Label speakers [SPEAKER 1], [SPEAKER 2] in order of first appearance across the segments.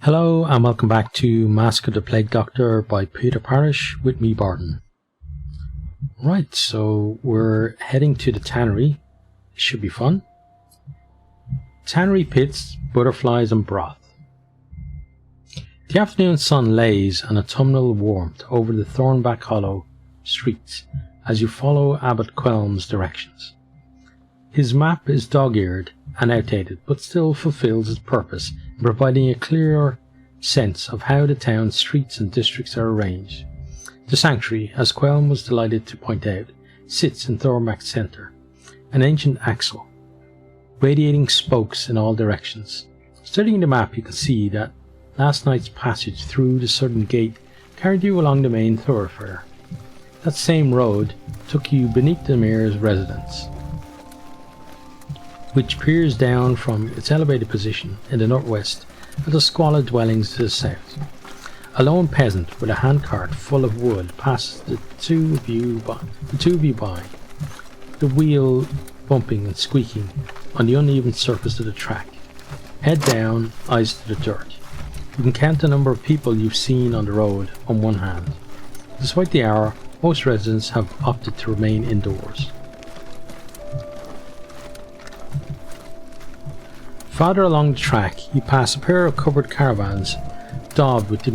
[SPEAKER 1] Hello and welcome back to Mask of the Plague Doctor by Peter Parrish with me, Barton. Right, so we're heading to the Tannery. It should be fun. Tannery pits, butterflies and broth. The afternoon sun lays an autumnal warmth over the Thornback Hollow streets as you follow Abbot Quelm's directions. His map is dog-eared and outdated, but still fulfills its purpose in providing a clearer sense of how the town's streets and districts are arranged. The sanctuary, as Quelm was delighted to point out, sits in Thornback's centre, an ancient axle, radiating spokes in all directions. Studying the map, you can see that last night's passage through the southern gate carried you along the main thoroughfare. That same road took you beneath the mayor's residence, which peers down from its elevated position in the northwest at the squalid dwellings to the south. A lone peasant with a handcart full of wood passes the two of you by, the wheel bumping and squeaking on the uneven surface of the track. Head down, eyes to the dirt. You can count the number of people you've seen on the road on one hand. Despite the hour, most residents have opted to remain indoors. Farther along the track, you pass a pair of covered caravans daubed with the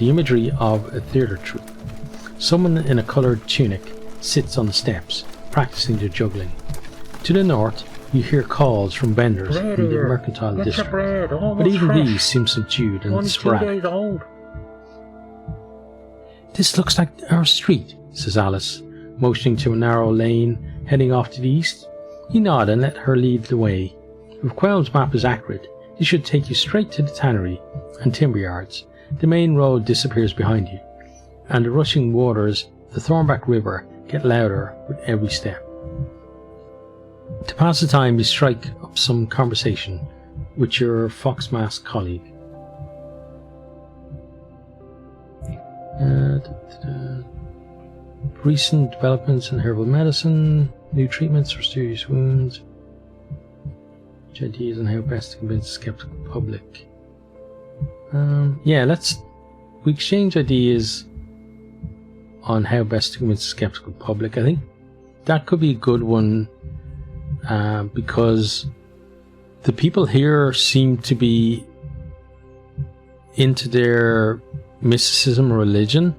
[SPEAKER 1] imagery of a theatre troupe. Someone in a coloured tunic sits on the steps, practicing their juggling. To the north, you hear calls from vendors in the mercantile district, but even these seem subdued and sporadic. "This looks like our street," says Alice, motioning to a narrow lane heading off to the east. You nod and let her lead the way. If Quelm's map is accurate, it should take you straight to the tannery and timber yards. The main road disappears behind you, and the rushing waters of the Thornback River get louder with every step. To pass the time, you strike up some conversation with your Foxmask colleague. Recent developments in herbal medicine, new treatments for serious wounds, ideas on how best to convince the skeptical public. We exchange ideas on how best to convince the skeptical public. I think that could be a good one, because the people here seem to be into their mysticism or religion,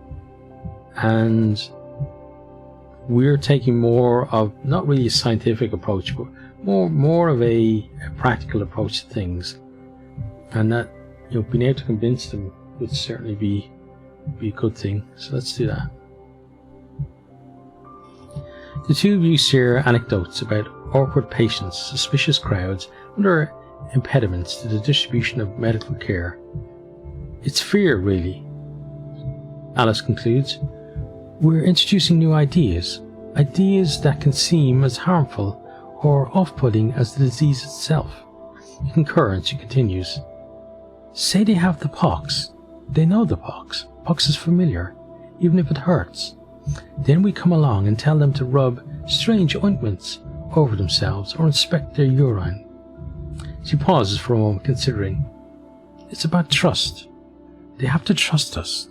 [SPEAKER 1] and we're taking more of, not really a scientific approach, but more of a practical approach to things, and that, being able to convince them would certainly be a good thing. So let's do that. The two of you share anecdotes about awkward patients, suspicious crowds, and other impediments to the distribution of medical care. It's fear, really. Alice concludes. We're introducing new ideas that can seem as harmful or off-putting as the disease itself. You concur, and she continues. Say they have the pox. They know the pox. Pox is familiar, even if it hurts. Then we come along and tell them to rub strange ointments over themselves or inspect their urine. She pauses for a moment, considering. It's about trust. They have to trust us.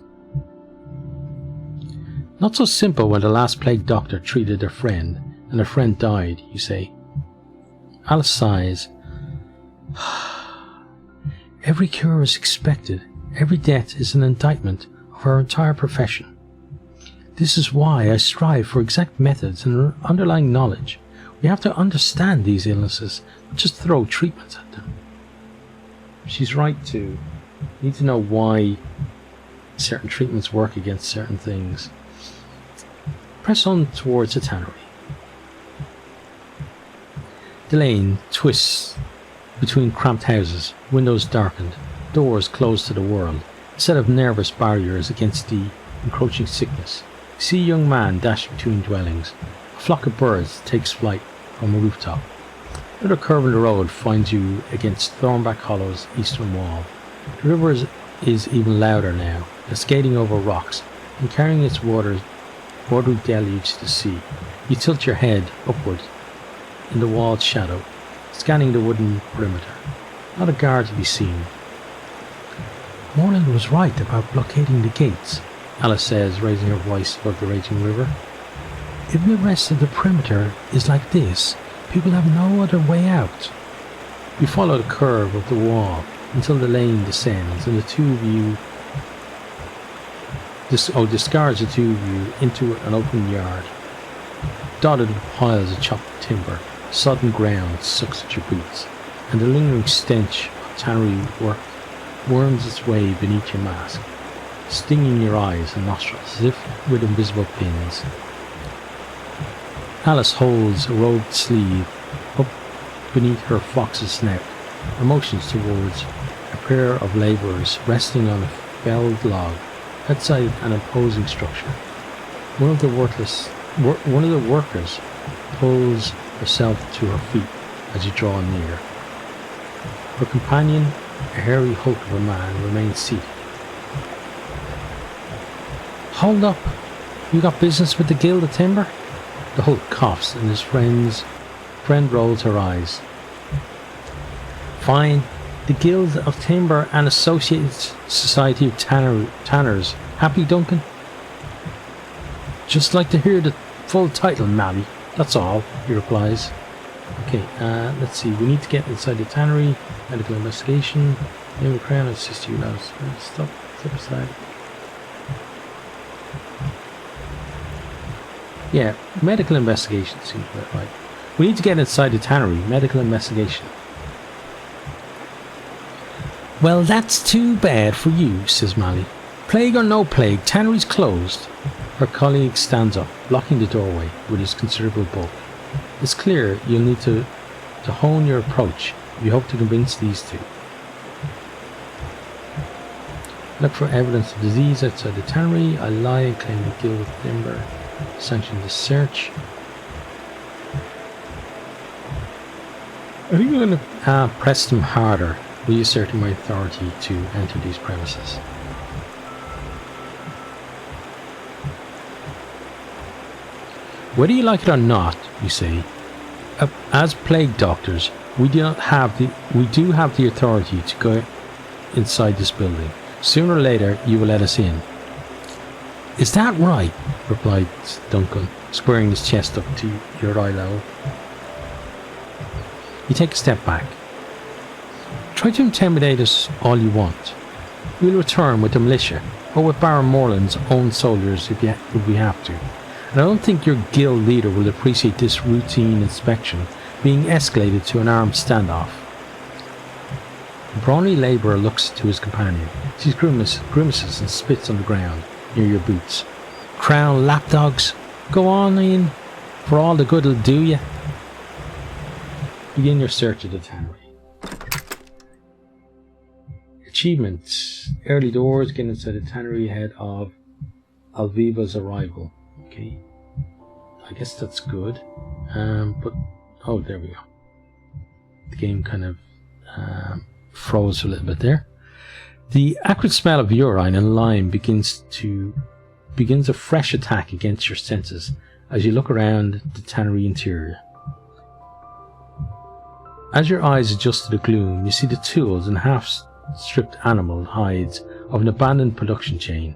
[SPEAKER 1] Not so simple when the last plague doctor treated a friend, and a friend died, you say. Alice sighs. Every cure is expected. Every death is an indictment of our entire profession. This is why I strive for exact methods and underlying knowledge. We have to understand these illnesses, not just throw treatments at them. She's right too. You need to know why certain treatments work against certain things. Press on towards the tannery. The lane twists between cramped houses, windows darkened, doors closed to the world, a set of nervous barriers against the encroaching sickness. You see a young man dash between dwellings. A flock of birds takes flight from a rooftop. Another curve in the road finds you against Thornback Hollow's eastern wall. The river is even louder now, cascading over rocks and carrying its watery deluge to the sea. You tilt your head upward in the wall's shadow, scanning the wooden perimeter. Not a guard to be seen. Moreland was right about blockading the gates, Alice says, raising her voice above the raging river. If the rest of the perimeter is like this, people have no other way out. You follow the curve of the wall until the lane descends, and the two of you discards the two of you into an open yard, dotted with piles of chopped timber. Sodden ground sucks at your boots, and the lingering stench of tannery work worms its way beneath your mask, stinging your eyes and nostrils as if with invisible pins. Alice holds a robed sleeve up beneath her fox's snout and motions towards a pair of labourers resting on a felled log outside an imposing structure. One of the workers pulls herself to her feet as you draw near. Her companion, a hairy hulk of a man, remains seated. Hold up! You got business with the Guild of Timber? The hulk coughs and his friend rolls her eyes. Fine. The Guild of Timber and Associated Society of Tanners. Happy, Duncan? Just like to hear the full title, Mally. That's all, he replies. Okay, let's see. We need to get inside the tannery. Medical investigation. Name of crown, assist you now. Step aside. Yeah, medical investigation seems about right. We need to get inside the tannery. Medical investigation. Well, that's too bad for you, says Mally. Plague or no plague, tannery's closed. Her colleague stands up, blocking the doorway with his considerable bulk. It's clear you'll need to hone your approach if you hope to convince these two. Look for evidence of disease outside the tannery. I lie and claim the Guild of Timber sanctioned the search. Are you going to press them harder, reasserting my authority to enter these premises? Whether you like it or not, you say, as plague doctors, we do have the authority to go inside this building. Sooner or later, you will let us in. Is that right? Replied Duncan, squaring his chest up to your eye level. You take a step back. Try to intimidate us all you want. We'll return with the militia, or with Baron Moreland's own soldiers if we have to. And I don't think your guild leader will appreciate this routine inspection being escalated to an armed standoff. The brawny labourer looks to his companion. He grimaces and spits on the ground near your boots. Crown lapdogs, go on in, for all the good it'll do you. Begin your search of the tannery. Achievements. Early doors, get inside the tannery ahead of Alviva's arrival. Okay, I guess that's good. But oh, there we go. The game kind of froze a little bit there. The acrid smell of urine and lime begins a fresh attack against your senses as you look around the tannery interior. As your eyes adjust to the gloom, you see the tools and half-stripped animal hides of an abandoned production chain.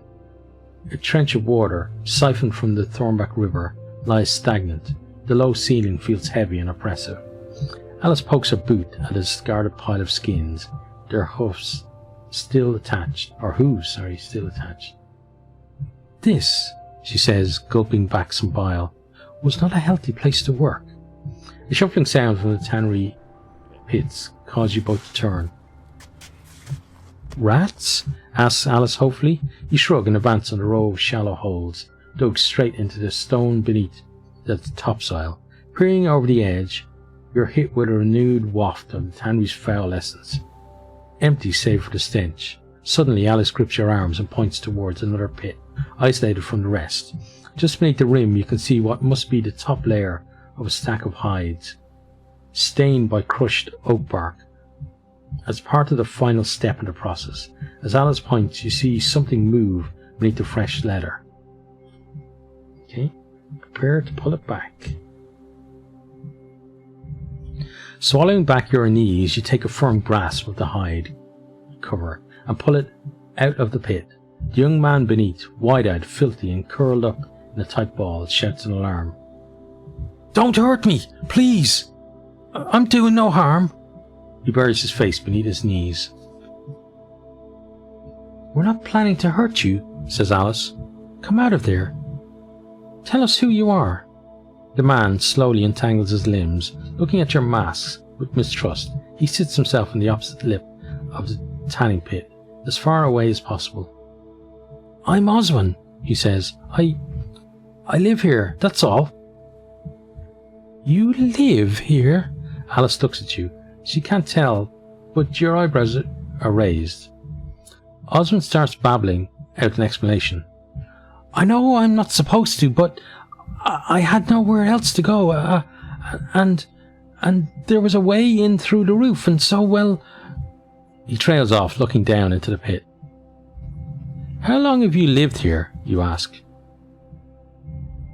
[SPEAKER 1] A trench of water, siphoned from the Thornback River, lies stagnant. The low ceiling feels heavy and oppressive. Alice pokes her boot at a discarded pile of skins, their hooves still attached. This, she says, gulping back some bile, was not a healthy place to work. A shuffling sound from the tannery pits caused you both to turn. Rats? Asks Alice hopefully. You shrug and advance on a row of shallow holes, dug straight into the stone beneath the topsoil. Peering over the edge, you're hit with a renewed waft of the tannery's foul essence. Empty save for the stench. Suddenly Alice grips your arms and points towards another pit, isolated from the rest. Just beneath the rim you can see what must be the top layer of a stack of hides, stained by crushed oak bark. As part of the final step in the process, as Alice points, you see something move beneath the fresh leather. Okay, prepare to pull it back. Swallowing back your knees, you take a firm grasp of the hide cover and pull it out of the pit. The young man beneath, wide-eyed, filthy, and curled up in a tight ball, shouts in alarm. "Don't hurt me, please! I'm doing no harm." He buries his face beneath his knees. "We're not planning to hurt you," says Alice. "Come out of there. Tell us who you are." The man slowly untangles his limbs, looking at your masks with mistrust. He sits himself on the opposite lip of the tanning pit, as far away as possible. "I'm Oswin," he says. I live here, that's all." "You live here?" Alice looks at you. She can't tell, but your eyebrows are raised. Oswin starts babbling out an explanation. "I know I'm not supposed to, but I had nowhere else to go, and there was a way in through the roof, and so, well..." He trails off, looking down into the pit. "How long have you lived here?" you ask.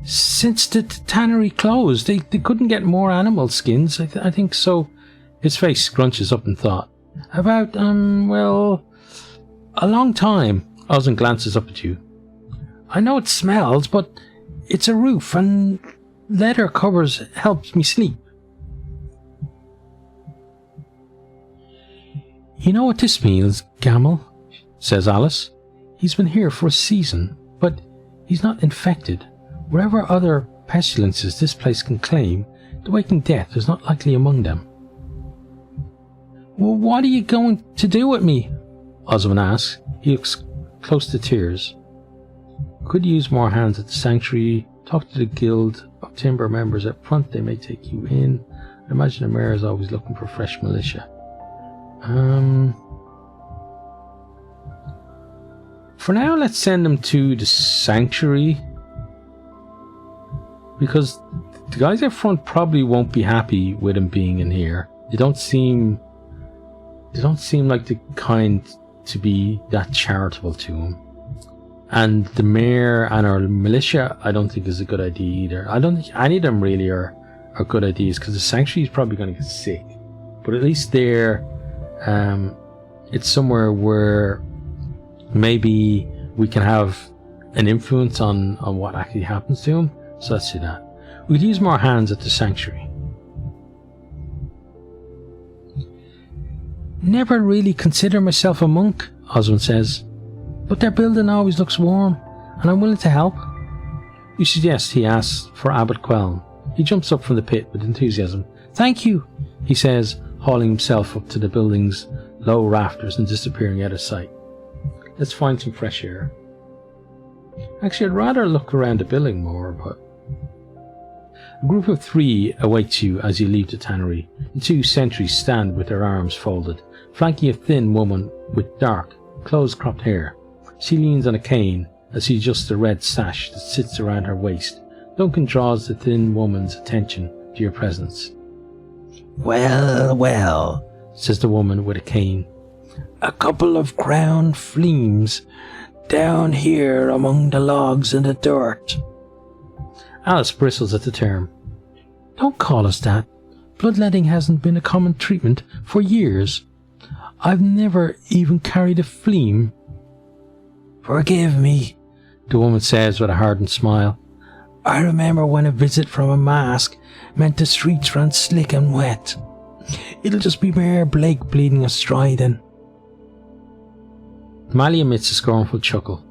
[SPEAKER 1] "Since the tannery closed. They couldn't get more animal skins, I think so." His face scrunches up in thought. "About, well, a long time." Osmond glances up at you. "I know it smells, but it's a roof, and leather covers helps me sleep." "You know what this means, Gamel," says Alice. "He's been here for a season, but he's not infected. Wherever other pestilences this place can claim, the waking death is not likely among them." "Well, what are you going to do with me?" Oswin asks. He looks close to tears. "Could use more hands at the sanctuary. Talk to the guild of timber members up front. They may take you in. I imagine the mayor is always looking for fresh militia. For now, let's send him to the sanctuary, because the guys up front probably won't be happy with him being in here. They don't seem like the kind to be that charitable to him. And the mayor and our militia, I don't think is a good idea either. I don't think any of them really are good ideas, because the sanctuary is probably going to get sick. But at least there, it's somewhere where maybe we can have an influence on what actually happens to him. So let's do that. We could use more hands at the sanctuary. "Never really consider myself a monk," Oswin says, "but their building always looks warm, and I'm willing to help." "You suggest," he asks, "for Abbot Quelm." He jumps up from the pit with enthusiasm. "Thank you," he says, hauling himself up to the building's low rafters and disappearing out of sight. "Let's find some fresh air." Actually, I'd rather look around the building more, but... A group of 3 awaits you as you leave the tannery. The 2 sentries stand with their arms folded, flanking a thin woman with dark, close-cropped hair. She leans on a cane as she adjusts the red sash that sits around her waist. Duncan draws the thin woman's attention to your presence.
[SPEAKER 2] "Well, well,"
[SPEAKER 1] says the woman with a cane.
[SPEAKER 2] "A couple of crowned fleems down here among the logs and the dirt."
[SPEAKER 1] Alice bristles at the term.
[SPEAKER 2] "Don't call us that. Bloodletting hasn't been a common treatment for years. I've never even carried a fleam." "Forgive me," the woman says with a hardened smile. "I remember when a visit from a mask meant the streets ran slick and wet. It'll just be Mayor Blake bleeding us dry then."
[SPEAKER 1] Mally emits a scornful chuckle.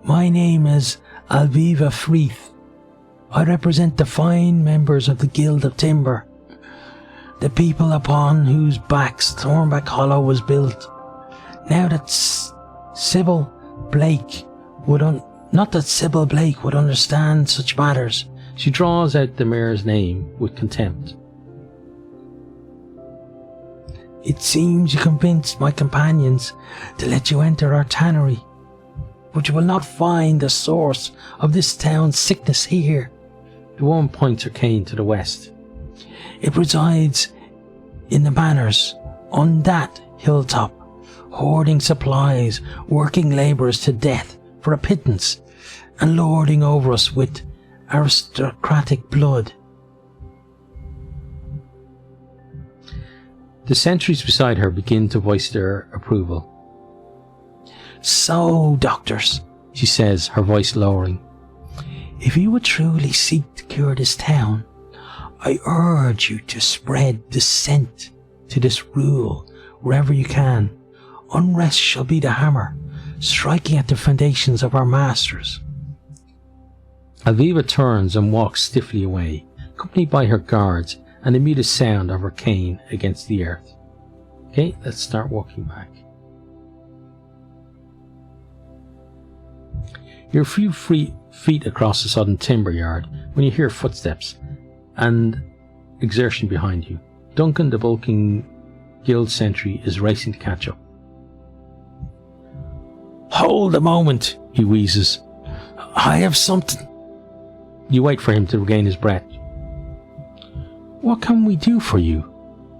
[SPEAKER 2] "My name is Alviva Freeth. I represent the fine members of the Guild of Timber, the people upon whose backs Thornback Hollow was built. Now that Sybil Blake would not that Sybil Blake would understand such matters."
[SPEAKER 1] She draws out the mayor's name with contempt.
[SPEAKER 2] "It seems you convinced my companions to let you enter our tannery, but you will not find the source of this town's sickness here."
[SPEAKER 1] The woman points her cane to the west.
[SPEAKER 2] "It resides in the manors on that hilltop, hoarding supplies, working labourers to death for a pittance, and lording over us with aristocratic blood."
[SPEAKER 1] The sentries beside her begin to voice their approval.
[SPEAKER 2] So, doctors, she says, her voice lowering, if you would truly seek to cure this town, I urge you to spread dissent to this rule wherever you can. Unrest shall be the hammer, striking at the foundations of our masters.
[SPEAKER 1] Alviva turns and walks stiffly away, accompanied by her guards and the muted sound of her cane against the earth. Okay, let's start walking back. You're a few feet across the sodden timber yard when you hear footsteps and exertion behind you. Duncan, the bulking guild sentry, is racing to catch up.
[SPEAKER 2] Hold a moment, he wheezes. I have something.
[SPEAKER 1] You wait for him to regain his breath.
[SPEAKER 2] What can we do for you?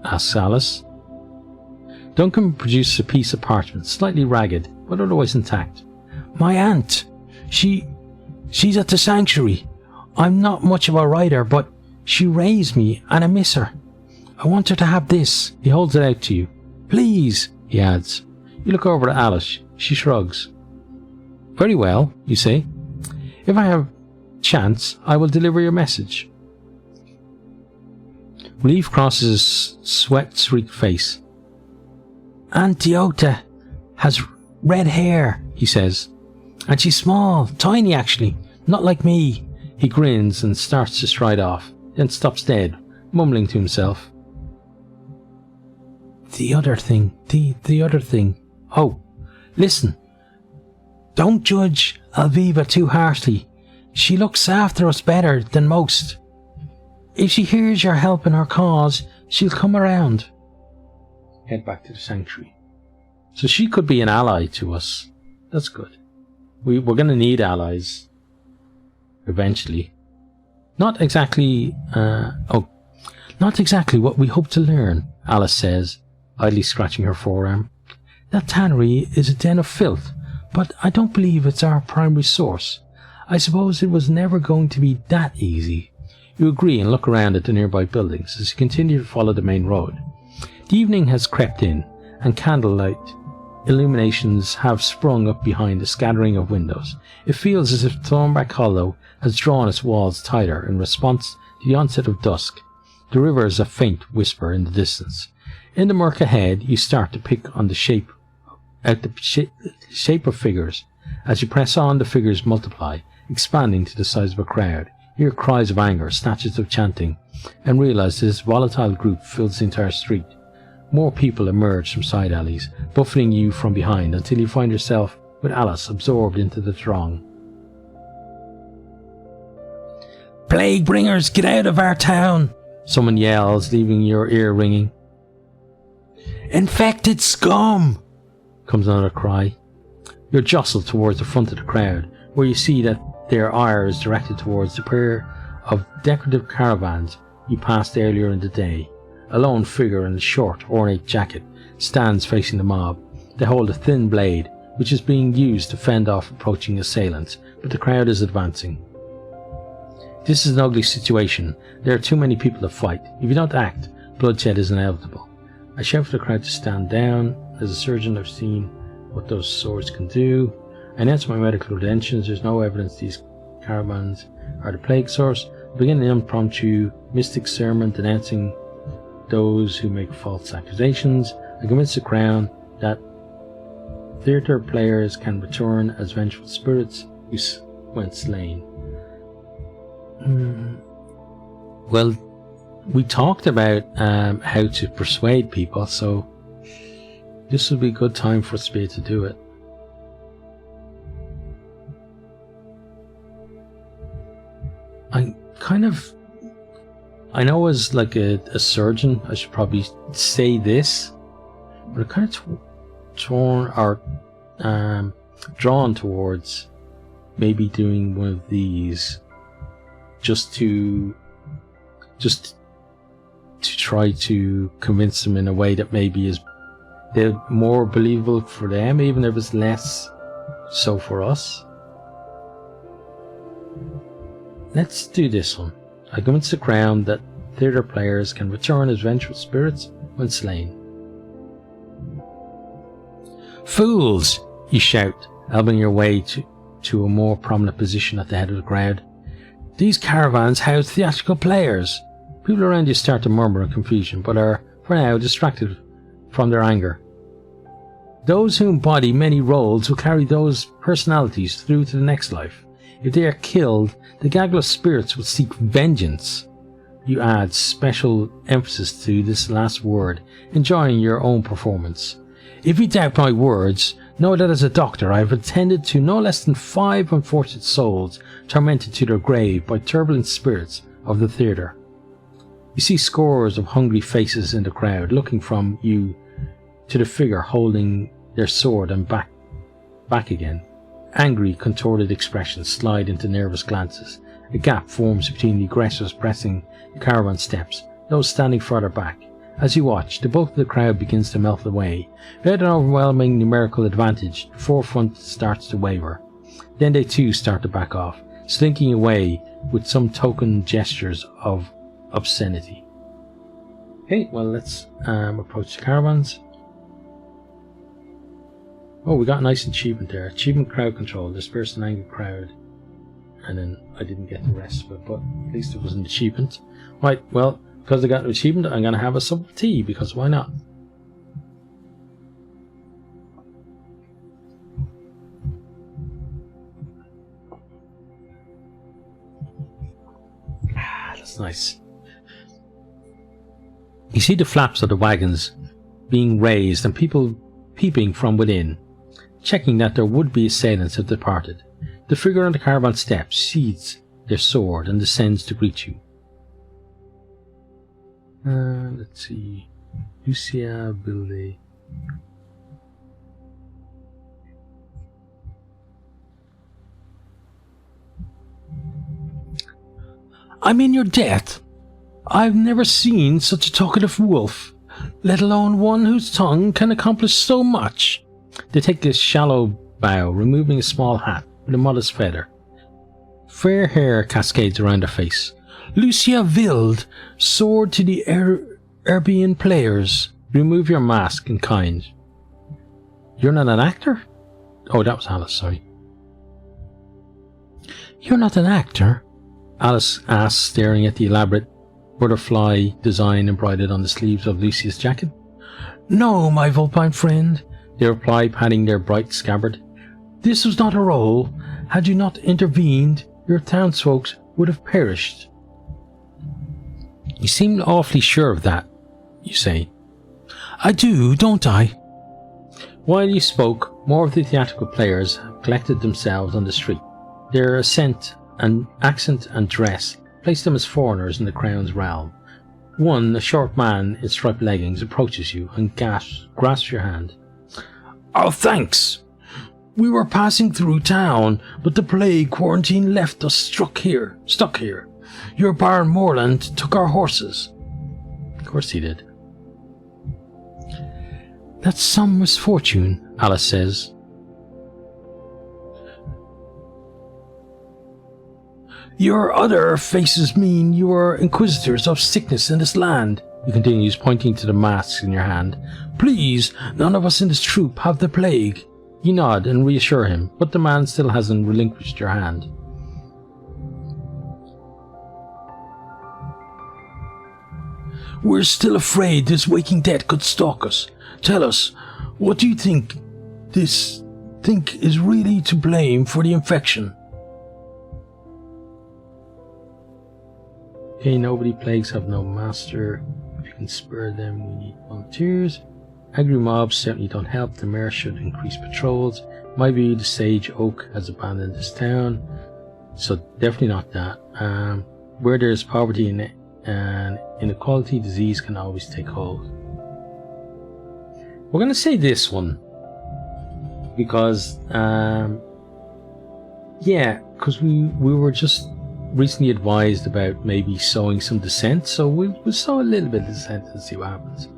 [SPEAKER 2] Asks Alice.
[SPEAKER 1] Duncan produces a piece of parchment, slightly ragged, but otherwise intact.
[SPEAKER 2] My aunt. She's at the sanctuary. I'm not much of a writer, but she raised me and I miss her. I want her to have this.
[SPEAKER 1] He holds it out to you.
[SPEAKER 2] Please,
[SPEAKER 1] he adds. You look over at Alice. She shrugs. Very well, you say. If I have chance, I will deliver your message. Relief crosses his sweat-streaked face.
[SPEAKER 2] Aunt Deota has red hair, he says. And she's small, tiny actually, not like me.
[SPEAKER 1] He grins and starts to stride off, then stops dead, mumbling to himself.
[SPEAKER 2] The other thing. Oh, listen. Don't judge Alviva too harshly. She looks after us better than most. If she hears you're helping her cause, she'll come around.
[SPEAKER 1] Head back to the sanctuary. So she could be an ally to us. That's good. We're going to need allies. Eventually. Not exactly what we hope to learn, Alice says, idly scratching her forearm. That tannery is a den of filth, but I don't believe it's our primary source. I suppose it was never going to be that easy. You agree and look around at the nearby buildings as you continue to follow the main road. The evening has crept in, and candlelight illuminations have sprung up behind the scattering of windows. It feels as if Thornback Hollow has drawn its walls tighter in response to the onset of dusk. The river is a faint whisper in the distance. In the murk ahead, you start to pick on the shape of figures. As you press on, the figures multiply, expanding to the size of a crowd. You hear cries of anger, snatches of chanting, and realize this volatile group fills the entire street. More people emerge from side alleys, buffeting you from behind until you find yourself with Alice absorbed into the throng.
[SPEAKER 2] Plague bringers, get out of our town!
[SPEAKER 1] Someone yells, leaving your ear ringing.
[SPEAKER 2] Infected scum!
[SPEAKER 1] Comes another cry. You're jostled towards the front of the crowd, where you see that their ire is directed towards the pair of decorative caravans you passed earlier in the day. A lone figure in a short, ornate jacket stands facing the mob. They hold a thin blade, which is being used to fend off approaching assailants, but the crowd is advancing. This is an ugly situation. There are too many people to fight. If you don't act, bloodshed is inevitable. I shout for the crowd to stand down. As a surgeon, I've seen what those swords can do. I announce my medical credentials. There's no evidence these caravans are the plague source. Begin an impromptu mystic sermon denouncing those who make false accusations. I convince the crown that theatre players can return as vengeful spirits who went slain. Well, we talked about how to persuade people, so this would be a good time for us to be able to do it. I know as like a surgeon, I should probably say this, but I'm kind of drawn towards maybe doing one of these just to try to convince them in a way that maybe is more believable for them, even if it's less so for us. Let's do this one. I convince the crown that theatre players can return as vengeful spirits when slain.
[SPEAKER 2] Fools!
[SPEAKER 1] You shout, elbowing your way to a more prominent position at the head of the crowd.
[SPEAKER 2] These caravans house theatrical players.
[SPEAKER 1] People around you start to murmur in confusion, but are, for now, distracted from their anger.
[SPEAKER 2] Those who embody many roles will carry those personalities through to the next life. If they are killed, the gagless spirits will seek vengeance.
[SPEAKER 1] You add special emphasis to this last word, enjoying your own performance.
[SPEAKER 2] If you doubt my words, know that as a doctor I have attended to no less than 5 unfortunate souls tormented to their grave by turbulent spirits of the theatre.
[SPEAKER 1] You see scores of hungry faces in the crowd, looking from you to the figure holding their sword and back again. Angry, contorted expressions slide into nervous glances. A gap forms between the aggressors pressing the caravan steps, those standing further back. As you watch, the bulk of the crowd begins to melt away. Without an overwhelming numerical advantage, the forefront starts to waver. Then they too start to back off, slinking away with some token gestures of obscenity. Okay, well, let's approach the caravans. Oh, we got a nice achievement there. Achievement crowd control. Disperse an angry crowd. And then I didn't get the rest of it, but at least it was an achievement. Right, well, because I got an achievement, I'm going to have a sip of tea, because why not? Ah, that's nice. You see the flaps of the wagons being raised and people peeping from within, checking that their would-be assailants have departed. The figure on the caravan steps sheathes their sword and descends to greet you. Let's see. Lucia Bilde.
[SPEAKER 2] I'm in your debt. I've never seen such a talkative wolf, let alone one whose tongue can accomplish so much.
[SPEAKER 1] They take a shallow bow, removing a small hat with a modest feather. Fair hair cascades around her face.
[SPEAKER 2] Lucia Wild, sword to the Erbian players.
[SPEAKER 1] Remove your mask in kind. You're not an actor? Oh, that was Alice, sorry.
[SPEAKER 2] You're not an actor?
[SPEAKER 1] Alice asked, staring at the elaborate butterfly design embroidered on the sleeves of Lucia's jacket.
[SPEAKER 2] No, my vulpine friend,
[SPEAKER 1] they reply, patting their bright scabbard.
[SPEAKER 2] This was not a role. Had you not intervened, your townsfolk would have perished.
[SPEAKER 1] You seem awfully sure of that, you say.
[SPEAKER 2] I do, don't I?
[SPEAKER 1] While you spoke, more of the theatrical players have collected themselves on the street. Their accent and dress place them as foreigners in the Crown's realm. One, a short man in striped leggings, approaches you and grasps your hand.
[SPEAKER 2] Oh, thanks. We were passing through town, but the plague quarantine left us stuck here. Your Baron Morland took our horses.
[SPEAKER 1] Of course he did.
[SPEAKER 2] That's some misfortune,
[SPEAKER 1] Alice says.
[SPEAKER 2] Your other faces mean you are inquisitors of sickness in this land,
[SPEAKER 1] he continues, pointing to the masks in your hand.
[SPEAKER 2] Please, none of us in this troop have the plague.
[SPEAKER 1] You nod and reassure him, but the man still hasn't relinquished your hand.
[SPEAKER 2] We're still afraid this waking dead could stalk us. Tell us, what do you think is really to blame for the infection?
[SPEAKER 1] Okay, nobody plagues have no master. If you can spare them, we need volunteers. Angry mobs certainly don't help. The mayor should increase patrols. My view, the Sage Oak has abandoned this town, so definitely not that. Where there's poverty and inequality, disease can always take hold. We're going to say this one because, because we were just recently advised about maybe sowing some dissent, so we'll sow a little bit of dissent and see what happens.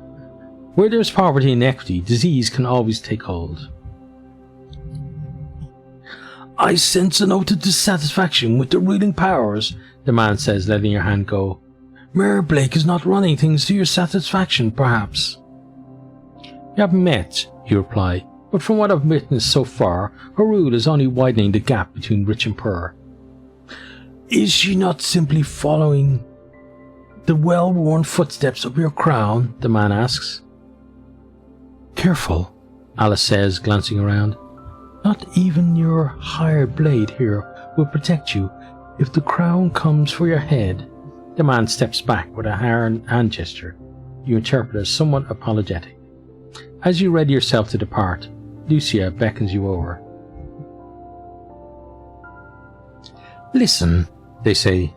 [SPEAKER 1] Where there's poverty and inequity, disease can always take hold.
[SPEAKER 2] I sense a note of dissatisfaction with the ruling powers,
[SPEAKER 1] the man says, letting your hand go.
[SPEAKER 2] Mayor Blake is not running things to your satisfaction, perhaps.
[SPEAKER 1] You haven't met, you reply. but from what I've witnessed so far, her rule is only widening the gap between rich and poor.
[SPEAKER 2] Is she not simply following the well-worn footsteps of your crown?
[SPEAKER 1] The man asks.
[SPEAKER 2] Careful,
[SPEAKER 1] Alice says, glancing around.
[SPEAKER 2] Not even your hired blade here will protect you if the crown comes for your head.
[SPEAKER 1] The man steps back with a hand gesture you interpret as somewhat apologetic. As you ready yourself to depart, Lucia beckons you over.
[SPEAKER 2] Listen, they say.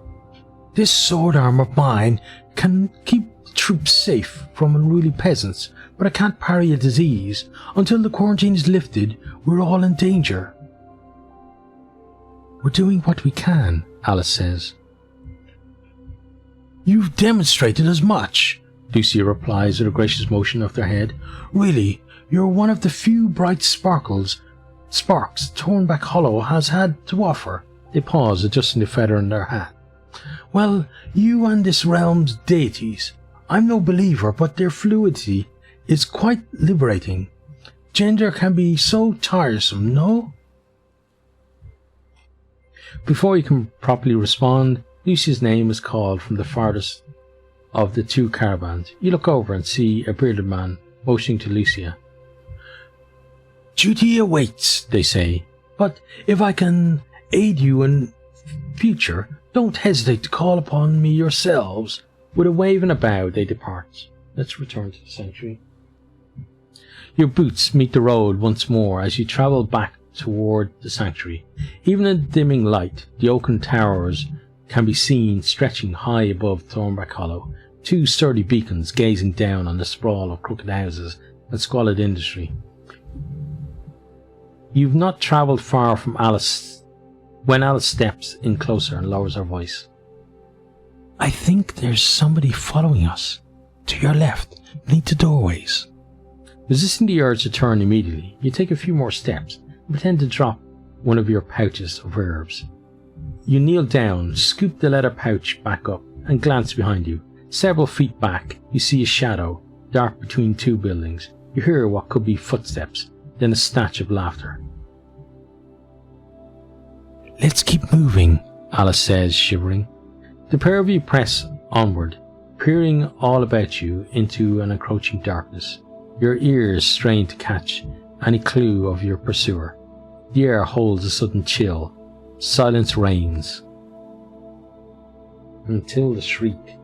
[SPEAKER 2] This sword arm of mine can keep troops safe from unruly peasants, but I can't parry a disease. Until the quarantine is lifted, we're all in danger.
[SPEAKER 1] We're doing what we can, Alice says.
[SPEAKER 2] You've demonstrated as much,
[SPEAKER 1] Lucia replies with a gracious motion of their head.
[SPEAKER 2] Really, you're one of the few bright sparks Thornback Hollow has had to offer.
[SPEAKER 1] They pause, adjusting the feather in their hat.
[SPEAKER 2] Well, you and this realm's deities. I'm no believer, but their fluidity is quite liberating. Gender can be so tiresome, no?
[SPEAKER 1] Before you can properly respond, Lucia's name is called from the farthest of the two caravans. You look over and see a bearded man motioning to Lucia.
[SPEAKER 2] Duty awaits, they say, but if I can aid you in future, don't hesitate to call upon me yourselves.
[SPEAKER 1] With a wave and a bow, they depart. Let's return to the sanctuary. Your boots meet the road once more as you travel back toward the sanctuary. Even in the dimming light, the oaken towers can be seen stretching high above Thornback Hollow, two sturdy beacons gazing down on the sprawl of crooked houses and squalid industry. You've not travelled far from Alice when Alice steps in closer and lowers her voice.
[SPEAKER 2] I think there's somebody following us. To your left, beneath the doorways.
[SPEAKER 1] Resisting the urge to turn immediately, you take a few more steps and pretend to drop one of your pouches of herbs. You kneel down, scoop the leather pouch back up, and glance behind you. Several feet back, you see a shadow dart between two buildings. You hear what could be footsteps, then a snatch of laughter.
[SPEAKER 2] Let's keep moving,
[SPEAKER 1] Alice says, shivering. The pair of you press onward, peering all about you into an encroaching darkness. Your ears strain to catch any clue of your pursuer. The air holds a sudden chill. Silence reigns. Until the shriek.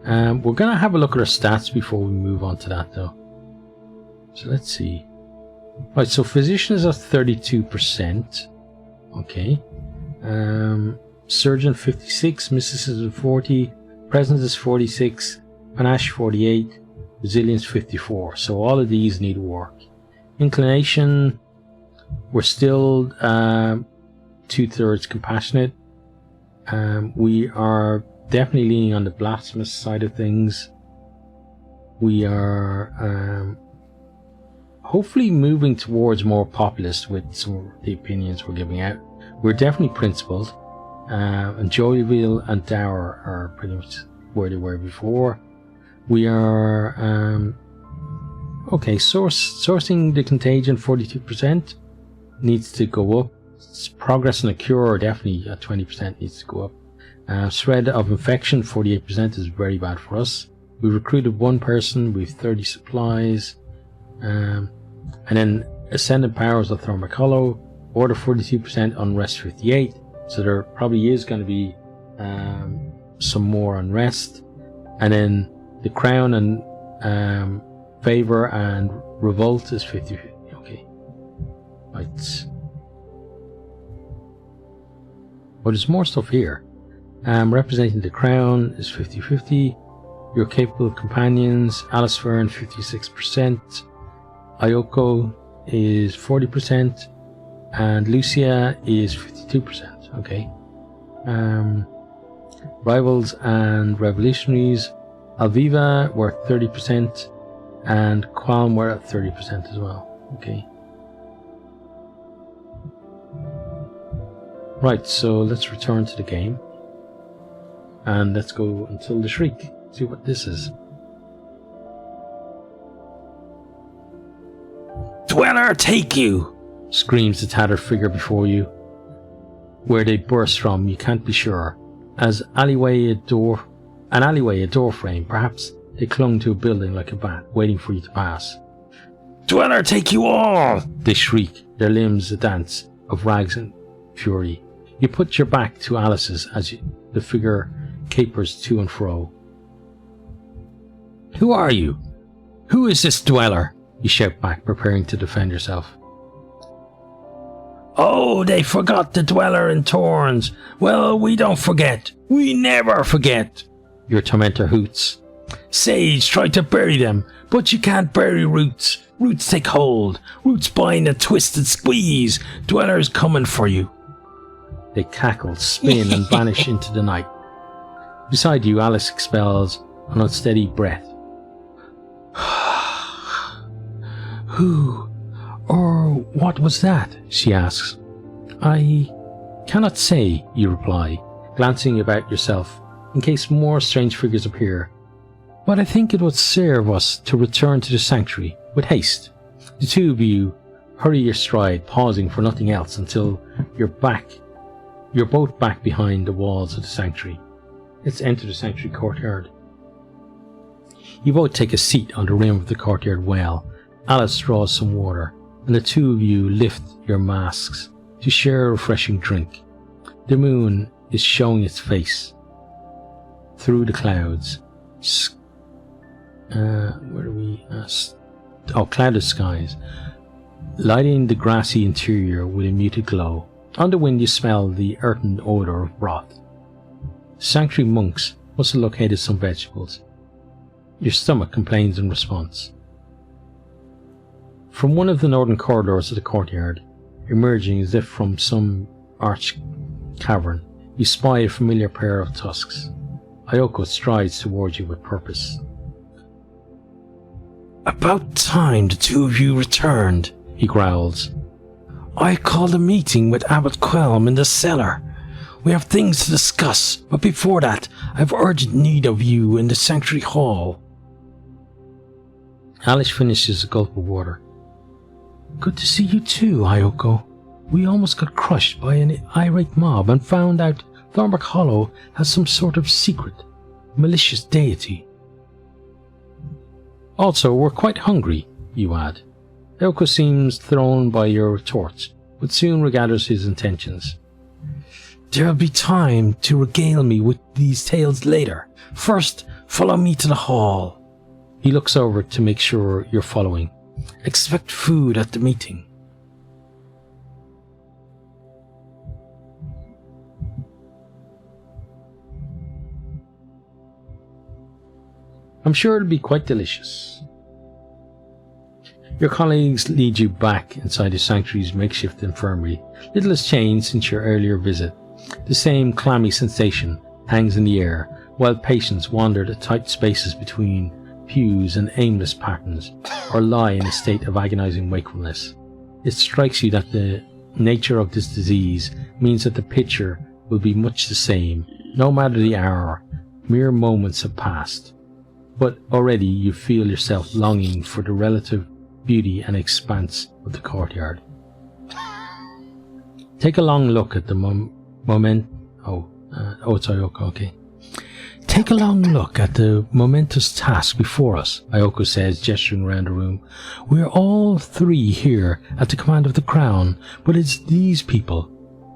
[SPEAKER 1] We're going to have a look at our stats before we move on to that, though. So let's see. Right, so physician is at 32%. Okay. Surgeon 56, mysticism 40, presence is 46, panache 48, resilience 54. So all of these need work. Inclination, we're still 2/3 compassionate. We are definitely leaning on the blasphemous side of things. We are hopefully moving towards more populist with some of the opinions we're giving out. We're definitely principled, and jovial and dour are pretty much where they were before. We are okay. Sourcing the contagion 42% needs to go up. Progress in a cure definitely at 20% needs to go up. Spread of infection 48% is very bad for us. We recruited one person. We've 30 supplies, and then ascendant powers of Thornback Hollow. Order 42%, unrest 58. So there probably is going to be some more unrest, and then the crown and favor and revolt is 50-50. Okay, right. But there's more stuff here. Representing the crown is 50-50. Your capable companions, Alice Fern 56%, Ayoko is 40%, and Lucia is 52%. Okay. Rivals and revolutionaries, Alviva were at 30%, and Qualm were at 30% as well. Okay. Right, so let's return to the game. And let's go until the shriek. See what this is.
[SPEAKER 2] Dweller take you!
[SPEAKER 1] Screams the tattered figure before you. Where they burst from, you can't be sure. An alleyway, a door frame, perhaps they clung to a building like a bat, waiting for you to pass.
[SPEAKER 2] Dweller take you all!
[SPEAKER 1] They shriek, their limbs a dance of rags and fury. You put your back to Alice's as the figure capers to and fro.
[SPEAKER 2] Who are you? Who is this Dweller?
[SPEAKER 1] You shout back, preparing to defend yourself.
[SPEAKER 2] Oh, they forgot the Dweller in Thorns. Well, we don't forget. We never forget.
[SPEAKER 1] Your tormentor hoots.
[SPEAKER 2] Sage tried to bury them, but you can't bury roots. Roots take hold. Roots bind and twist and squeeze. Dweller's coming for you.
[SPEAKER 1] They cackle, spin and vanish into the night. Beside you, Alice expels an unsteady breath.
[SPEAKER 2] Who or what was that?
[SPEAKER 1] She asks. I cannot say, you reply, glancing about yourself in case more strange figures appear. But I think it would serve us to return to the sanctuary with haste. The two of you hurry your stride, pausing for nothing else until you're both back behind the walls of the sanctuary. Let's enter the sanctuary courtyard. You both take a seat on the rim of the courtyard well. Alice draws some water, and the two of you lift your masks to share a refreshing drink. The moon is showing its face through the clouds. Clouded skies, lighting the grassy interior with a muted glow. On the wind you smell the earthen odour of broth. Sanctuary monks must have located some vegetables. Your stomach complains in response. From one of the northern corridors of the courtyard, emerging as if from some arched cavern, you spy a familiar pair of tusks. Ayoko strides towards you with purpose.
[SPEAKER 2] About time the two of you returned, he growls. I called a meeting with Abbot Quelm in the cellar. We have things to discuss, but before that, I have urgent need of you in the sanctuary hall.
[SPEAKER 1] Alice finishes a gulp of water.
[SPEAKER 2] Good to see you too, Ayoko. We almost got crushed by an irate mob and found out Thornback Hollow has some sort of secret, malicious deity.
[SPEAKER 1] Also, we're quite hungry, you add. Ayoko seems thrown by your retorts, but soon regathers his intentions.
[SPEAKER 2] There'll be time to regale me with these tales later. First, follow me to the hall.
[SPEAKER 1] He looks over to make sure you're following.
[SPEAKER 2] Expect food at the meeting.
[SPEAKER 1] I'm sure it'll be quite delicious. Your colleagues lead you back inside the sanctuary's makeshift infirmary. Little has changed since your earlier visit. The same clammy sensation hangs in the air, while patients wander the tight spaces between pews in aimless patterns, or lie in a state of agonizing wakefulness. It strikes you that the nature of this disease means that the picture will be much the same, no matter the hour. Mere moments have passed, but already you feel yourself longing for the relative beauty and expanse of the courtyard. Take a long look at the
[SPEAKER 2] Take a long look at the momentous task before us, Ayoko says, gesturing around the room. We're all three here at the command of the Crown, but it's these people,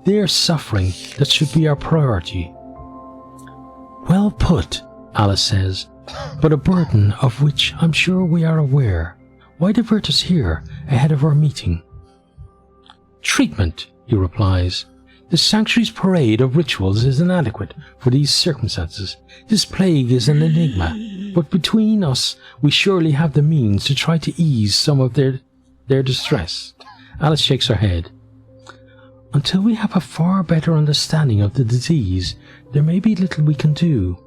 [SPEAKER 2] their suffering, that should be our priority. Well put, Alice says, but a burden of which I'm sure we are aware. Why divert us here ahead of our meeting? Treatment, he replies. The sanctuary's parade of rituals is inadequate for these circumstances. This plague is an enigma, but between us we surely have the means to try to ease some of their distress. Alice shakes her head. Until we have a far better understanding of the disease, there may be little we can do.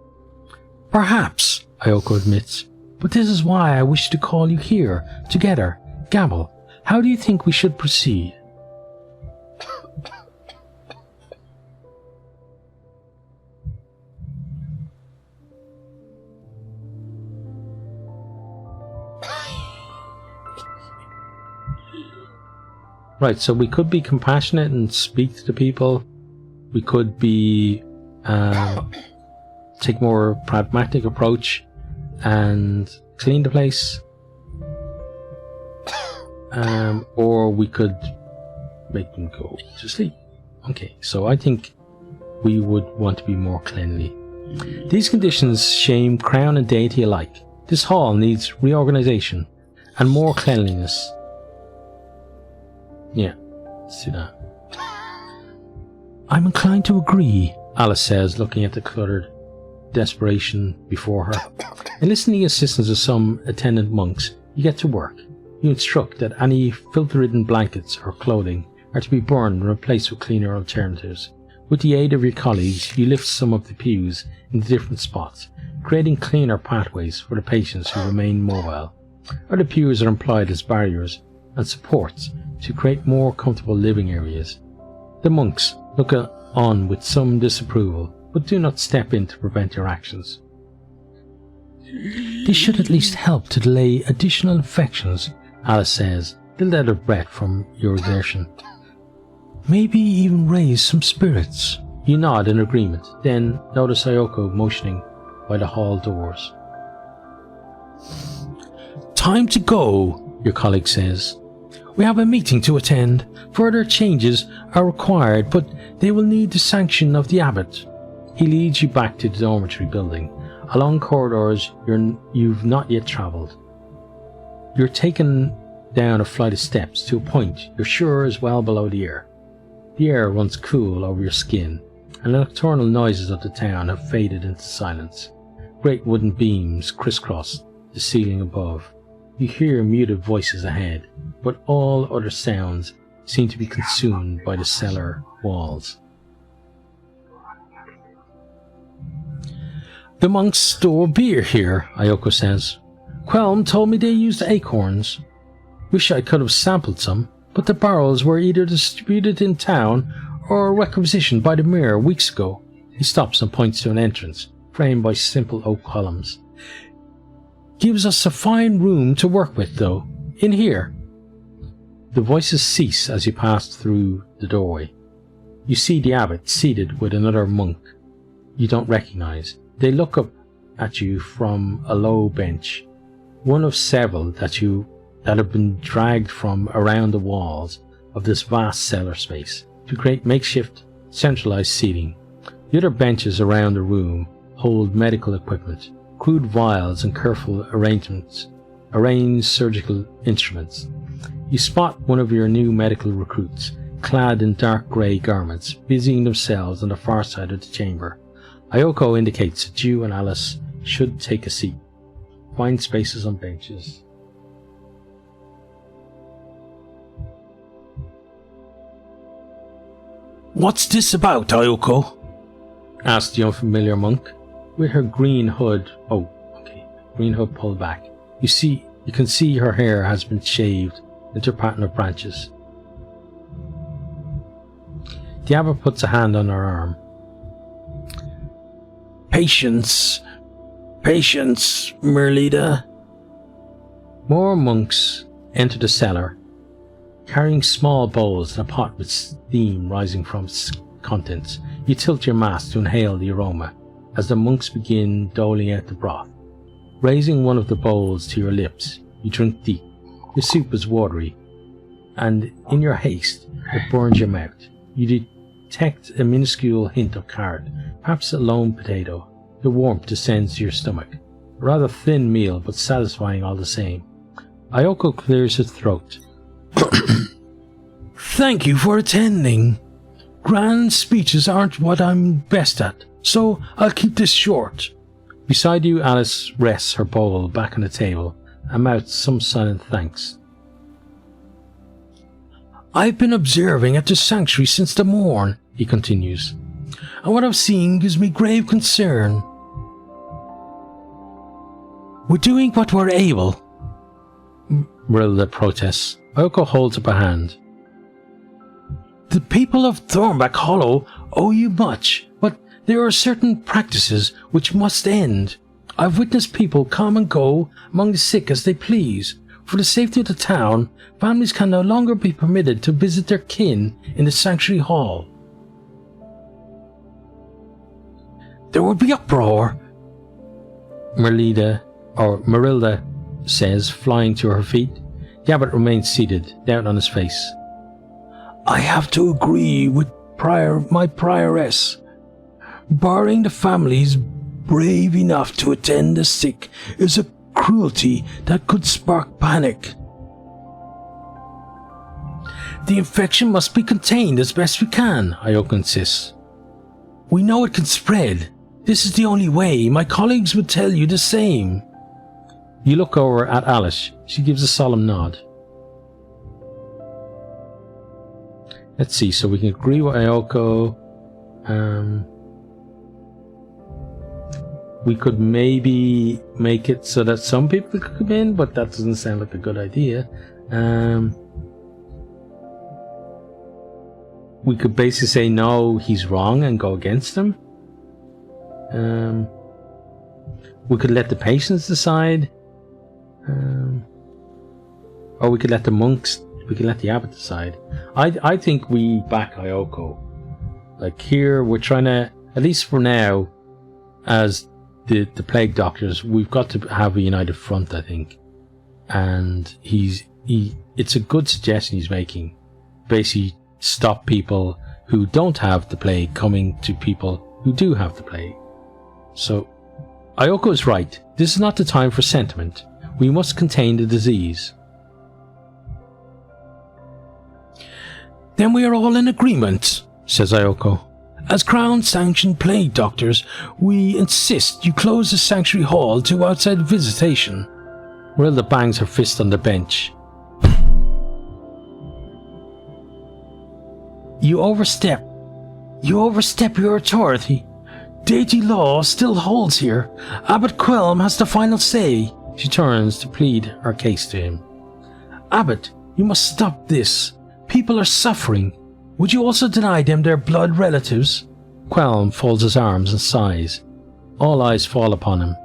[SPEAKER 2] Perhaps, Ayoko admits, but this is why I wish to call you here, together. Gabble, how do you think we should proceed?
[SPEAKER 1] Right, so we could be compassionate and speak to the people. We could be take more pragmatic approach and clean the place. Or we could make them go to sleep. Okay, so I think we would want to be more cleanly. These conditions shame crown and deity alike. This hall needs reorganization and more cleanliness. Yeah, let's do that.
[SPEAKER 2] I'm inclined to agree,
[SPEAKER 1] Alice says, looking at the cluttered desperation before her. Enlisting the assistance of some attendant monks, you get to work. You instruct that any filth-ridden blankets or clothing are to be burned and replaced with cleaner alternatives. With the aid of your colleagues, you lift some of the pews into different spots, creating cleaner pathways for the patients who remain mobile. Other pews are employed as barriers and supports to create more comfortable living areas. The monks look on with some disapproval, but do not step in to prevent your actions.
[SPEAKER 2] This should at least help to delay additional infections,
[SPEAKER 1] Alice says, a little out of breath from your exertion.
[SPEAKER 2] Maybe even raise some spirits.
[SPEAKER 1] You nod in agreement, then notice Ayoko motioning by the hall doors.
[SPEAKER 2] Time to go, your colleague says. We have a meeting to attend. Further changes are required, but they will need the sanction of the abbot.
[SPEAKER 1] He leads you back to the dormitory building, along corridors you've not yet travelled. You're taken down a flight of steps to a point you're sure is well below the air. The air runs cool over your skin, and the nocturnal noises of the town have faded into silence. Great wooden beams crisscross the ceiling above. You hear muted voices ahead, but all other sounds seem to be consumed by the cellar walls.
[SPEAKER 2] The monks store beer here, Ayoko says. Quelm told me they used acorns. Wish I could have sampled some, but the barrels were either distributed in town or requisitioned by the mayor weeks ago.
[SPEAKER 1] He stops and points to an entrance, framed by simple oak columns.
[SPEAKER 2] Gives us a fine room to work with, though. In here.
[SPEAKER 1] The voices cease as you pass through the doorway. You see the abbot seated with another monk you don't recognize. They look up at you from a low bench, one of several that have been dragged from around the walls of this vast cellar space to create makeshift centralized seating. The other benches around the room hold medical equipment, crude vials and careful arranged surgical instruments. You spot one of your new medical recruits, clad in dark grey garments, busying themselves on the far side of the chamber. Ayoko indicates that you and Alice should take a seat. Find spaces on benches.
[SPEAKER 2] What's this about, Ayoko?
[SPEAKER 1] Asked the unfamiliar monk, with her green hood pulled back. You can see her hair has been shaved into a pattern of branches. The abbot puts a hand on her arm.
[SPEAKER 2] Patience, Merlita.
[SPEAKER 1] More monks enter the cellar, carrying small bowls and a pot with steam rising from its contents. You tilt your mask to inhale the aroma as the monks begin doling out the broth. Raising one of the bowls to your lips, you drink deep. Your soup is watery, and in your haste, it burns your mouth. You detect a minuscule hint of carrot, perhaps a lone potato. The warmth descends to your stomach. A rather thin meal, but satisfying all the same. Ayoko clears her throat.
[SPEAKER 2] Thank you for attending. Grand speeches aren't what I'm best at, so I'll keep this short.
[SPEAKER 1] Beside you, Alice rests her bowl back on the table and mouths some silent thanks.
[SPEAKER 2] I've been observing at the sanctuary since the morn, he continues, and what I've seen gives me grave concern. We're doing what we're able.
[SPEAKER 1] Marilda protests. Ayoko holds up a hand.
[SPEAKER 2] The people of Thornback Hollow owe you much, but there are certain practices which must end. I've witnessed people come and go among the sick as they please, For the safety of the town, families can no longer be permitted to visit their kin in the sanctuary hall. There would be uproar, Marilda says, flying to her feet. The abbot remains seated, doubt on his face. I have to agree with my prioress. Barring the families brave enough to attend the sick is a cruelty that could spark panic. The infection must be contained as best we can, Ayoko insists. We know it can spread. This is the only way. My colleagues would tell you the same. You look over at Alice. She gives a solemn nod. Let's see, so we can agree with Ayoko. We could maybe make it so that some people could come in, but that doesn't sound like a good idea. We could basically say, no, he's wrong and go against him. We could let the patients decide. Or we could let the monks, we could let the abbot decide. I think we back Ayoko. Like here, we're trying to, at least for now, as the plague doctors, we've got to have a united front, I think. And it's a good suggestion he's making. Basically, stop people who don't have the plague coming to people who do have the plague. So, Ayoko is right. This is not the time for sentiment. We must contain the disease. Then we are all in agreement, says Ayoko. As Crown-sanctioned plague doctors, we insist you close the sanctuary hall to outside visitation. Marilda bangs her fist on the bench. You overstep your authority. Deity law still holds here. Abbot Quelm has the final say. She turns to plead her case to him. Abbot, you must stop this. People are suffering. Would you also deny them their blood relatives? Quelm folds his arms and sighs. All eyes fall upon him.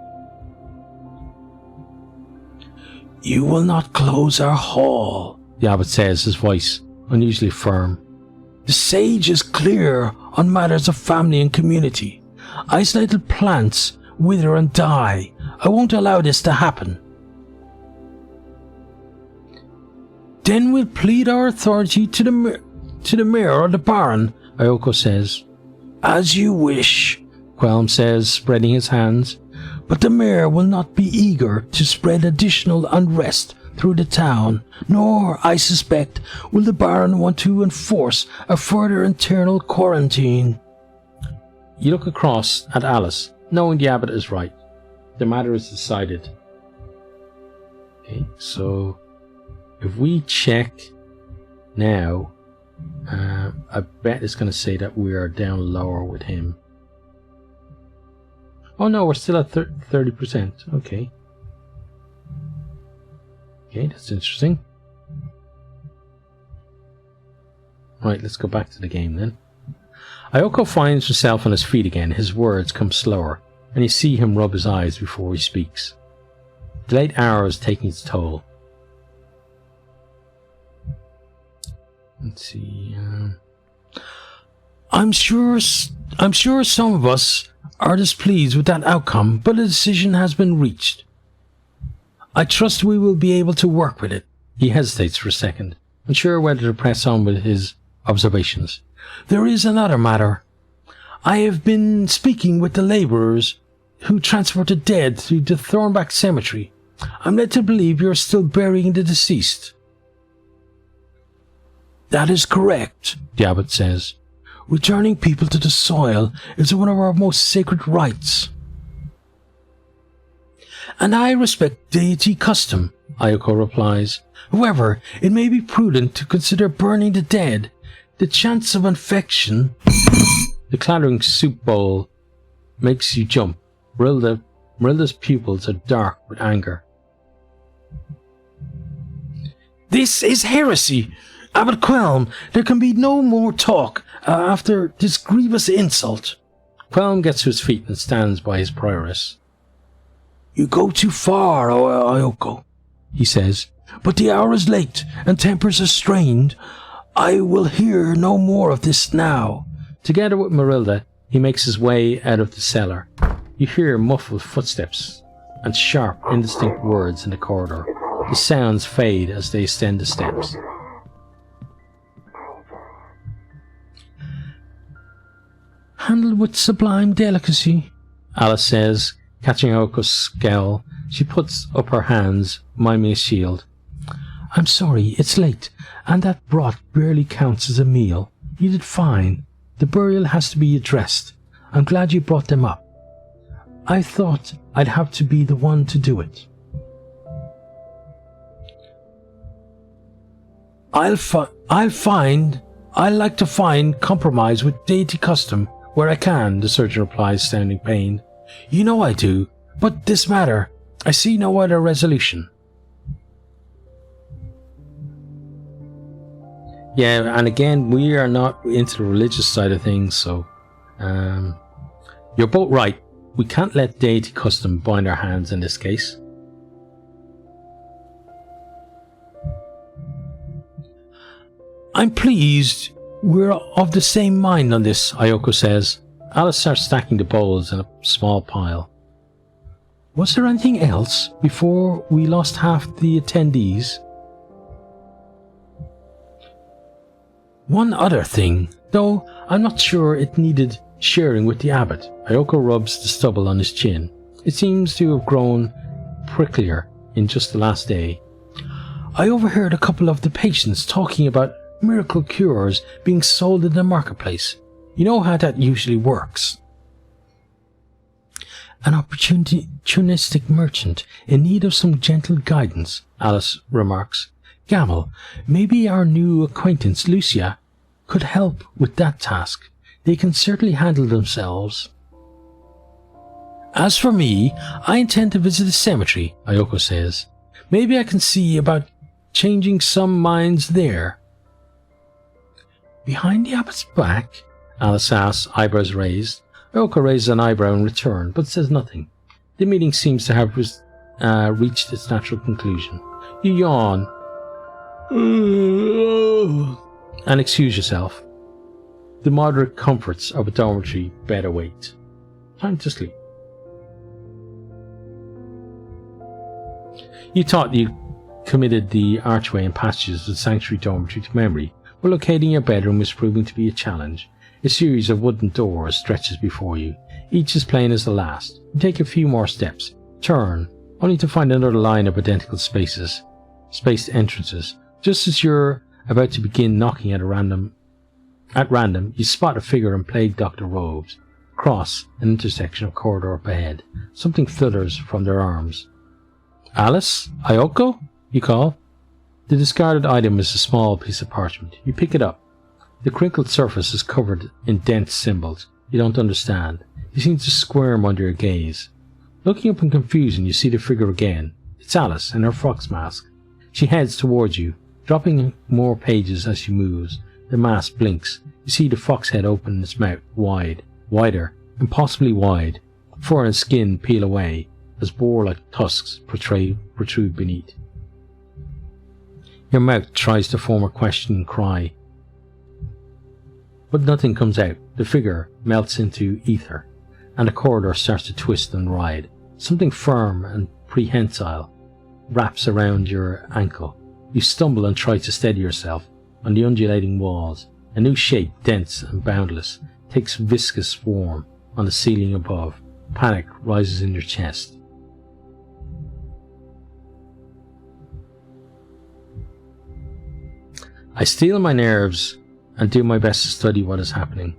[SPEAKER 2] You will not close our hall, the abbot says, his voice unusually firm. The sage is clear on matters of family and community. Isolated plants wither and die. I won't allow this to happen. Then we'll plead our authority to the mayor or the baron, Ayoko says. As you wish, Quelm says, spreading his hands. But the mayor will not be eager to spread additional unrest through the town, nor, I suspect, will the baron want to enforce a further internal quarantine. You look across at Alice, knowing the abbot is right. The matter is decided. Okay, so if we check now, I bet it's going to say that we are down lower with him. Oh no, we're still at 30%. Okay. Okay, that's interesting. Right, let's go back to the game then. Ayoko finds himself on his feet again. His words come slower, and you see him rub his eyes before he speaks. The late hour is taking its toll. Let's see. I'm sure some of us are displeased with that outcome, but a decision has been reached. I trust we will be able to work with it. He hesitates for a second, unsure whether to press on with his observations. There is another matter. I have been speaking with the labourers who transport the dead to the Thornback cemetery. I'm led to believe you are still burying the deceased. That is correct, the abbot says. Returning people to the soil is one of our most sacred rites. And I respect deity custom, Ayoko replies. However, it may be prudent to consider burning the dead. The chance of infection... The clattering soup bowl makes you jump. Marilda's pupils are dark with anger. This is heresy! Abbot Quelm, there can be no more talk after this grievous insult. Quelm gets to his feet and stands by his prioress. You go too far, Ayoko. he says, "but the hour is late and tempers are strained. I will hear no more of this now."
[SPEAKER 1] Together with Marilda, he makes his way out of the cellar. You hear muffled footsteps and sharp, indistinct words in the corridor. The sounds fade as they ascend the steps.
[SPEAKER 2] "Handled with sublime delicacy,"
[SPEAKER 1] Alice says, catching Ayoko's scowl. She puts up her hands, miming a shield.
[SPEAKER 2] "I'm sorry, it's late, and that broth barely counts as a meal. You did fine. The burial has to be addressed. I'm glad you brought them up. I thought I'd have to be the one to do it." I'll like to find compromise with deity custom where I can," the surgeon replies, sounding pained. "You know I do, but this matter, I see no other resolution."
[SPEAKER 1] Yeah, and again, we are not into the religious side of things, so you're both right. We can't let deity custom bind our hands in this case.
[SPEAKER 2] "I'm pleased we're of the same mind on this," Ayoko says.
[SPEAKER 1] Alice starts stacking the bowls in a small pile.
[SPEAKER 2] "Was there anything else before we lost half the attendees?" "One other thing, though I'm not sure it needed sharing with the abbot."
[SPEAKER 1] Ayoko rubs the stubble on his chin. It seems to have grown pricklier in just the last day.
[SPEAKER 2] "I overheard a couple of the patients talking about miracle cures being sold in the marketplace. You know how that usually works. An opportunistic merchant in need of some gentle guidance," Alice remarks. "Gavel, maybe our new acquaintance Lucia could help with that task. They can certainly handle themselves." "As for me, I intend to visit the cemetery," Ayoko says. "Maybe I can see about changing some minds there." "Behind the abbot's back?"
[SPEAKER 1] Alice asks, eyebrows raised. Ayoko raises an eyebrow in return, but says nothing. The meeting seems to have reached its natural conclusion. You yawn and excuse yourself. The moderate comforts of a dormitory bed await. Time to sleep. You thought you committed the archway and passages of the sanctuary dormitory to memory, but locating your bedroom was proving to be a challenge. A series of wooden doors stretches before you, each as plain as the last. You take a few more steps, turn, only to find another line of identical spaced entrances. Just as you're about to begin knocking at random, you spot a figure in plague doctor robes. Cross an intersection of corridor up ahead. Something flutters from their arms. "Alice? Ayoko?" you call. The discarded item is a small piece of parchment. You pick it up. The crinkled surface is covered in dense symbols you don't understand. You seem to squirm under your gaze. Looking up in confusion, you see the figure again. It's Alice in her fox mask. She heads towards you, dropping more pages as she moves. The mask blinks. You see the fox head open its mouth wide, wider, impossibly wide. Fur and skin peel away as boar-like tusks protrude beneath. Your mouth tries to form a questioning cry, but nothing comes out. The figure melts into ether, and the corridor starts to twist and writhe. Something firm and prehensile wraps around your ankle. You stumble and try to steady yourself on the undulating walls. A new shape, dense and boundless, takes viscous form on the ceiling above. Panic rises in your chest. I steel my nerves and do my best to study what is happening.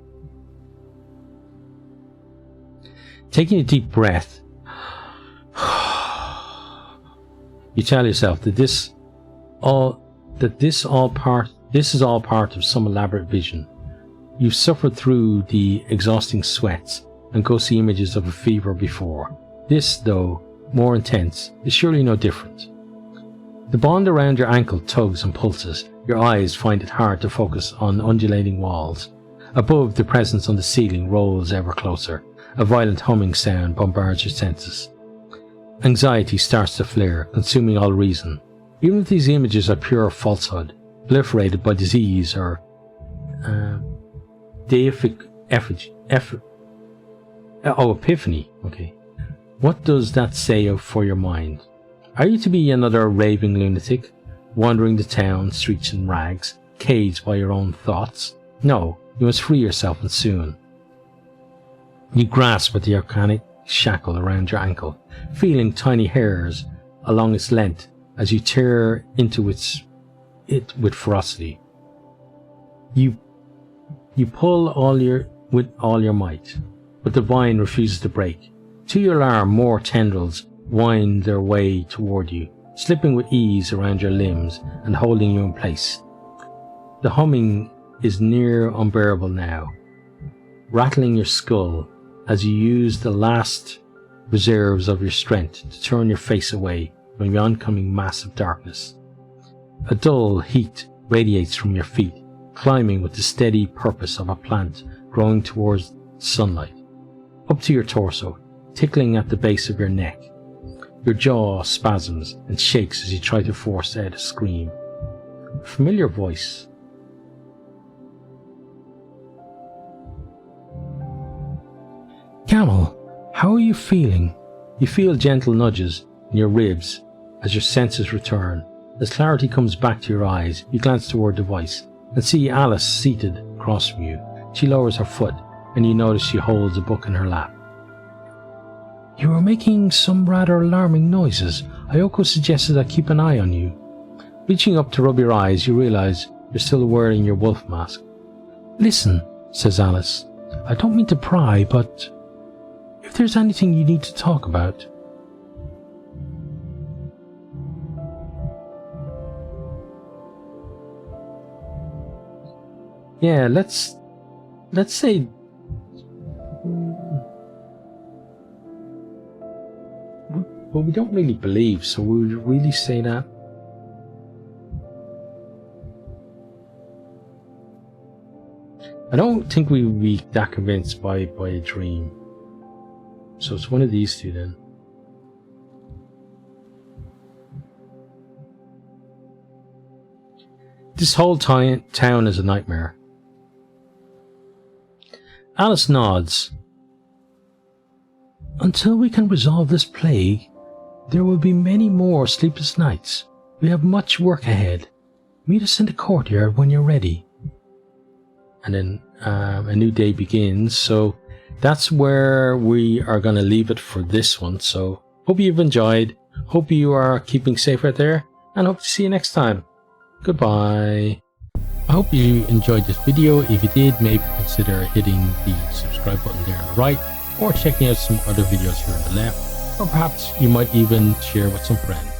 [SPEAKER 1] Taking a deep breath, you tell yourself that this is all part of some elaborate vision. You've suffered through the exhausting sweats and ghostly images of a fever before. This, though more intense, is surely no different. The bond around your ankle tugs and pulses. Your eyes find it hard to focus on undulating walls. Above, the presence on the ceiling rolls ever closer. A violent humming sound bombards your senses. Anxiety starts to flare, consuming all reason. Even if these images are pure falsehood, proliferated by disease or deific epiphany. Okay. What does that say for your mind? Are you to be another raving lunatic, wandering the town, streets in rags, caged by your own thoughts? No, you must free yourself, and soon. You grasp at the arcanic shackle around your ankle, feeling tiny hairs along its length as you tear into it with ferocity. You pull with all your might, but the vine refuses to break. To your alarm, more tendrils wind their way toward you, slipping with ease around your limbs and holding you in place. The humming is near unbearable now, rattling your skull as you use the last reserves of your strength to turn your face away from the oncoming mass of darkness. A dull heat radiates from your feet, climbing with the steady purpose of a plant growing towards sunlight, up to your torso, tickling at the base of your neck. Your jaw spasms and shakes as you try to force out a scream. A familiar voice.
[SPEAKER 2] Camel, how are you feeling?
[SPEAKER 1] You feel gentle nudges in your ribs as your senses return. As clarity comes back to your eyes, you glance toward the voice and see Alice seated across from you. She lowers her foot, and you notice she holds a book in her lap.
[SPEAKER 2] You are making some rather alarming noises. Ayoko suggested I keep an eye on you.
[SPEAKER 1] Reaching up to rub your eyes, you realize you're still wearing your wolf mask.
[SPEAKER 2] Listen, says Alice. I don't mean to pry, but if there's anything you need to talk about.
[SPEAKER 1] Yeah, let's say well, we don't really believe, so we would really say that. I don't think we would be that convinced by a dream. So it's one of these two then. This whole town is a nightmare. Alice nods.
[SPEAKER 2] Until we can resolve this plague, there will be many more sleepless nights. We have much work ahead. Meet us in the courtyard when you're ready.
[SPEAKER 1] And then a new day begins. So that's where we are going to leave it for this one. So hope you've enjoyed. Hope you are keeping safe out there. And hope to see you next time. Goodbye. I hope you enjoyed this video. If you did, maybe consider hitting the subscribe button there on the right, or checking out some other videos here on the left, or perhaps you might even share with some friends.